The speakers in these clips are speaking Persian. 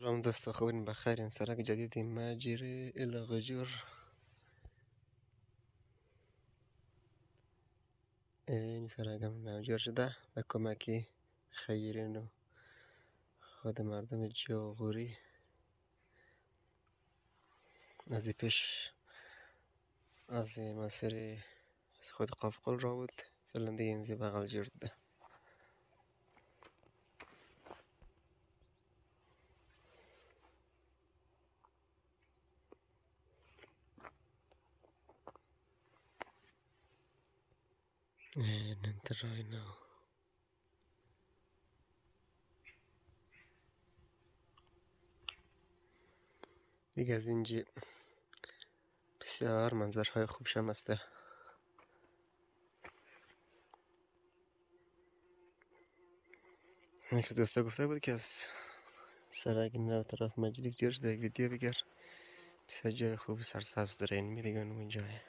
سلام دوستا، خوبین؟ بخیر. این سرک جدید مجری الغجور این سرک هم نوجور شده به کمک خیرین و خود مردم جاغوری. از این پیش از مسیر خود قافقل را بود، فعلا دیگه اینزی بغل جرده. And right now دیگه از اینجا بسیار منظرهای خوب شمسته. یک دوستا گفته بود که از سرک نو طرف مجری جور شده، یک ویدیو بگر. بسیار جای خوب سرسبز داره. این میدیگن اون جای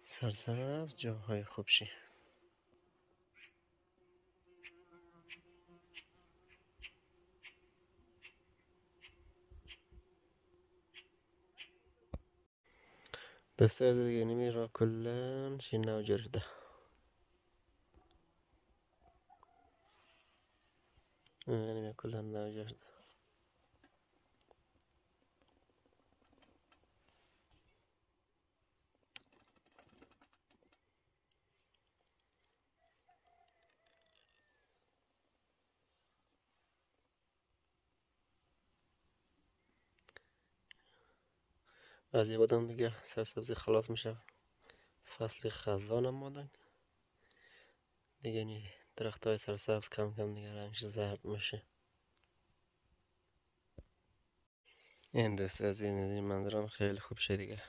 سرسبز جاهای خوبشی. دسته دیگه نمی را کلن شینا و جرده. نمی کلن نو جرده. از یه بادم دیگه سرسبزی خلاص میشه. فصل خزان آمدن دیگه. نی درخت های سرسبز کم کم دیگه رنگش زرد میشه. این دوست از این منظرم خیلی خوب شد دیگه.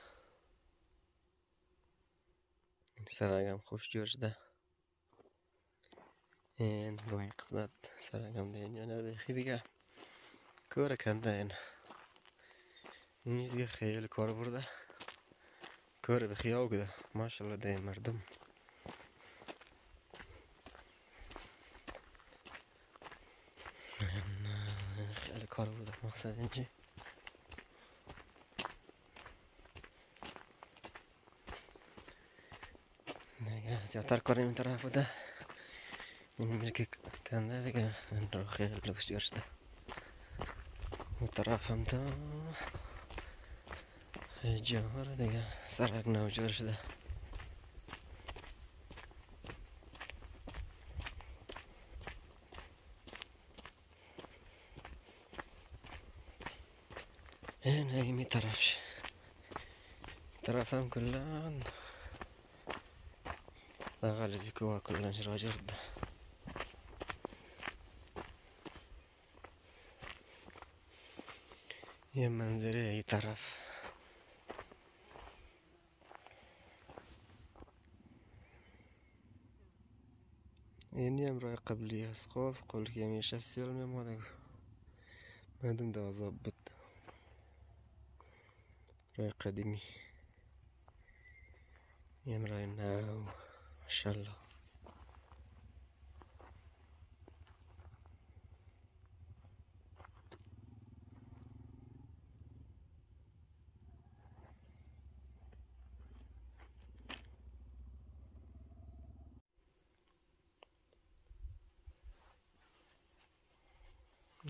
این سرگم خوش جور شده. این روی قسمت سرگم دیگه اینجا بیخی دیگه کار کنده. این دیگه خیلی کار برده، کار بخیال بوده ماشاءالله. ده مردم خیلی کار بوده. مقصد اینجا دیگه زیادتر کار این طرف بوده. این میره که کنده دیگه. این رو خیلی لکس جور شده. اون طرف هم تا جاها دیگه سرک نو جور شده. این ایمی طرفش طرف هم کلان بغل دیکوها کلان را جرده. یه منظره ای طرف. اینی هم راه قبلی از خوف قول که همیشه سیل میماده مردم ده عذاب بود. راه قدیمی یم راه نو ماشاءالله.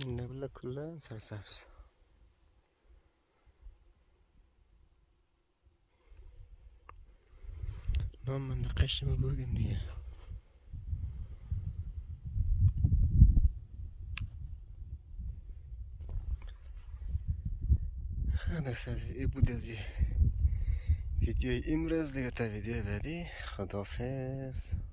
نبلا كلها سرسبز. نوم من نقش مبوغن دي. هذا سازي بودازي فيديو امروز دیگه تا ویدیو بعدی. خداحافظ.